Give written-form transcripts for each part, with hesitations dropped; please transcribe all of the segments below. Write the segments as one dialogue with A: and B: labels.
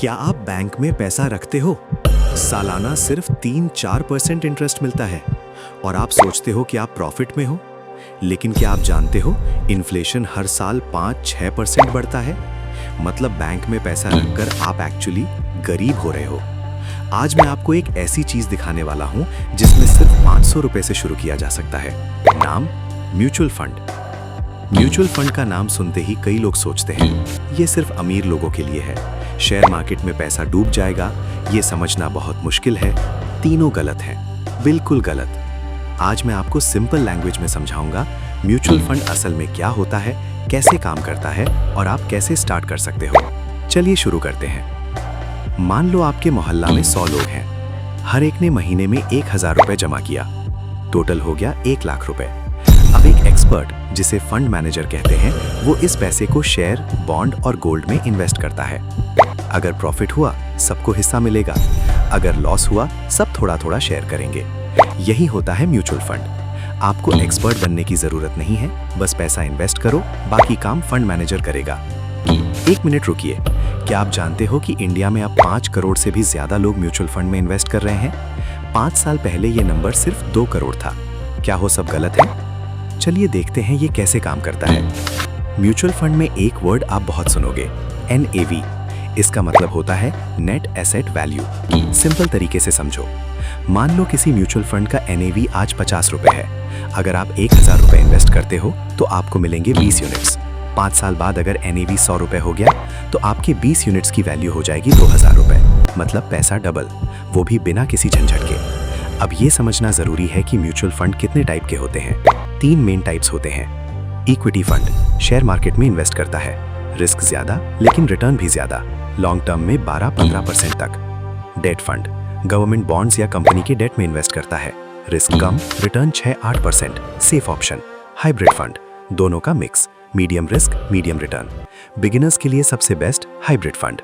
A: क्या आप बैंक में पैसा रखते हो? सालाना सिर्फ 3-4% इंटरेस्ट मिलता है और आप सोचते हो कि आप प्रॉफिट में हो। लेकिन क्या आप जानते हो इन्फ्लेशन हर साल 5-6% बढ़ता है। मतलब बैंक में पैसा रखकर आप एक्चुअली गरीब हो रहे हो। आज मैं आपको एक ऐसी चीज दिखाने वाला हूं जिसमें सिर्फ 500 रुपए से शुरू किया जा सकता है। नाम म्यूचुअल फंड। म्यूचुअल फंड का नाम सुनते ही कई लोग सोचते हैं ये सिर्फ अमीर लोगों के लिए है, शेयर मार्केट में पैसा डूब जाएगा। ये समझना बहुत मुश्किल है। तीनों गलत हैं, बिल्कुल गलत। आज मैं आपको सिंपल लैंग्वेज में समझाऊंगा म्यूचुअल फंड असल में क्या होता है, कैसे काम करता है और आप कैसे स्टार्ट कर सकते हो। चलिए शुरू करते हैं। मान लो आपके मोहल्ला में 100 लोग हैं। हर एक ने महीने में 1000 रुपए जमा किया। टोटल हो गया 1 लाख रुपए। अब एक एक्सपर्ट, जिसे फंड मैनेजर कहते हैं, वो इस पैसे को शेयर, बॉन्ड और गोल्ड में इन्वेस्ट करता है। अगर प्रॉफिट हुआ सबको हिस्सा मिलेगा, अगर लॉस हुआ सब थोड़ा थोड़ा शेयर करेंगे। यही होता है म्यूचुअल फंड। आपको एक्सपर्ट बनने की जरूरत नहीं है, बस पैसा इन्वेस्ट करो, बाकी काम फंड मैनेजर करेगा। 1 मिनट रुकिए। क्या आप जानते हो कि इंडिया में अब 5 करोड़ से भी ज्यादा लोग म्यूचुअल फंड में इन्वेस्ट कर रहे हैं? 5 साल पहले ये नंबर सिर्फ 2 करोड़ था। क्या हो सब गलत है? चलिए देखते हैं ये कैसे काम करता है। म्यूचुअल फंड में एक वर्ड आप बहुत सुनोगे, NAV। इसका मतलब होता है नेट एसेट वैल्यू। सिंपल तरीके से समझो। मान लो किसी म्यूचुअल फंड का NAV आज 50 रुपए है। अगर आप 1000 रुपए इन्वेस्ट करते हो तो आपको मिलेंगे 20 यूनिट्स। 5 साल बाद अगर NAV 100 रुपए हो गया तो आपके 20 यूनिट्स की वैल्यू हो जाएगी 2000 रुपए। मतलब पैसा डबल, वो भी बिना किसी झंझट के। अब ये समझना जरूरी है कि म्यूचुअल फंड कितने टाइप के होते हैं। 3 मेन टाइप्स होते हैं। इक्विटी फंड शेयर मार्केट में इन्वेस्ट करता है, रिस्क ज्यादा लेकिन रिटर्न भी ज्यादा, लॉन्ग टर्म में 12-15% तक। डेट फंड गवर्नमेंट बॉन्ड्स या कंपनी के डेट में इन्वेस्ट करता है, रिस्क कम, return 6-8%, safe option. Hybrid fund दोनों का mix, medium risk medium return. Beginners के लिए सबसे बेस्ट हाइब्रिड फंड।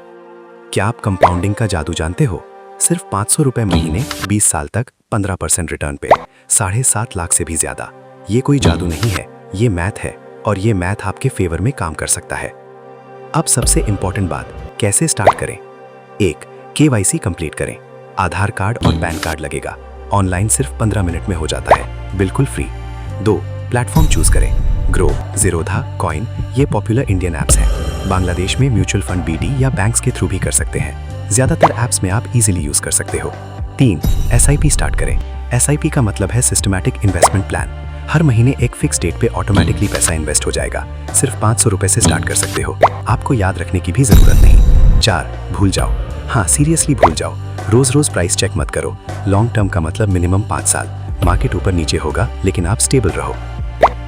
A: क्या आप कंपाउंडिंग का जादू जानते हो? सिर्फ 500 रुपए महीने, 20 साल तक, 15% रिटर्न पे, 7.5 लाख से भी ज्यादा। ये कोई जादू नहीं है, ये मैथ है और ये मैथ आपके फेवर में काम कर सकता है। अब सबसे इंपॉर्टेंट बात, कैसे स्टार्ट करें? 1. KYC कंप्लीट करें। आधार कार्ड और पैन कार्ड लगेगा। ऑनलाइन सिर्फ 15 मिनट में हो जाता है, बिल्कुल फ्री। 2. प्लेटफॉर्म चूज करें। ग्रो, ज़ीरोधा, कॉइन, ये पॉपुलर इंडियन ऐप्स हैं। बांग्लादेश में म्यूचुअल फंड BD या बैंक्स के थ्रू भी कर सकते हैं। ज्यादातर ऐप्स में आप इजीली यूज कर सकते हो। 3. SIP स्टार्ट करें। SIP का मतलब है सिस्टमैटिक इन्वेस्टमेंट प्लान। हर महीने एक फिक्स डेट पे ऑटोमेटिकली पैसा इन्वेस्ट हो जाएगा। सिर्फ 500 रुपए से स्टार्ट कर सकते हो। आपको याद रखने की भी जरूरत नहीं। 4. भूल जाओ। हाँ, सीरियसली भूल जाओ। रोज रोज प्राइस चेक मत करो। लॉन्ग टर्म का मतलब मिनिमम 5 साल। मार्केट ऊपर नीचे होगा लेकिन आप स्टेबल रहो।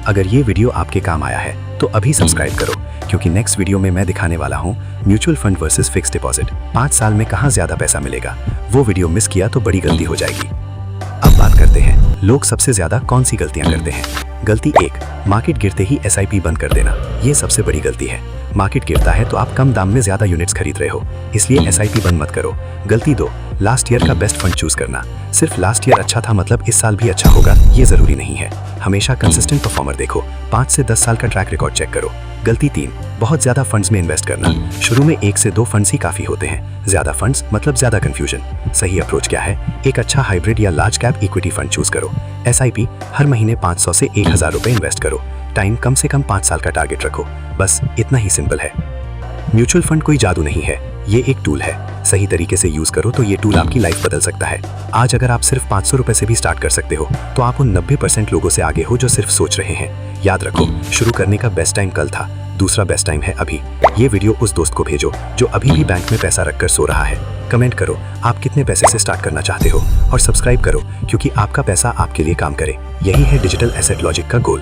A: अगर ये वीडियो आपके काम आया है तो अभी सब्सक्राइब करो, क्योंकि नेक्स्ट वीडियो में मैं दिखाने वाला हूँ mutual fund versus fix deposit. 5 साल में कहाँ ज्यादा पैसा मिलेगा। वो वीडियो मिस किया तो बड़ी गलती हो जाएगी। अब बात करते हैं लोग सबसे ज्यादा कौन सी गलतियां करते हैं। गलती 1, मार्केट गिरते ही SIP बंद कर देना। ये सबसे बड़ी गलती है। मार्केट गिरता है तो आप कम दाम में ज्यादा यूनिट्स खरीद रहे हो, इसलिए SIP बंद मत करो। गलती 2, लास्ट ईयर का बेस्ट फंड चूज करना। सिर्फ लास्ट ईयर अच्छा था मतलब इस साल भी अच्छा होगा, ये जरूरी नहीं है। हमेशा कंसिस्टेंट परफॉर्मर देखो। 5 से 10 साल का ट्रैक रिकॉर्ड चेक करो। गलती 3, बहुत ज्यादा फंड्स में इन्वेस्ट करना। शुरू में 1 से 2 फंड्स ही काफी होते हैं। ज्यादा फंड्स मतलब ज्यादा कंफ्यूजन। सही अप्रोच क्या है? एक अच्छा हाइब्रिड या large cap equity fund choose करो। SIP हर महीने 500 से 1000 रुपए इन्वेस्ट करो। टाइम कम से कम 5 साल का टारगेट रखो। बस इतना ही सिंपल है। म्यूचुअल फंड कोई जादू नहीं है, ये एक टूल है। सही तरीके से यूज करो तो ये टूल आपकी लाइफ बदल सकता है। आज अगर आप सिर्फ 500 रुपए से भी स्टार्ट कर सकते हो तो आप उन 90% लोगों से आगे हो जो सिर्फ सोच रहे हैं। याद रखो, शुरू करने का बेस्ट टाइम कल था, दूसरा बेस्ट टाइम है अभी। ये वीडियो उस दोस्त को भेजो जो अभी भी बैंक में पैसा रखकर सो रहा है। कमेंट करो आप कितने पैसे से स्टार्ट करना चाहते हो और सब्सक्राइब करो, क्योंकि आपका पैसा आपके लिए काम करे। यही है डिजिटल एसेट लॉजिक का गोल।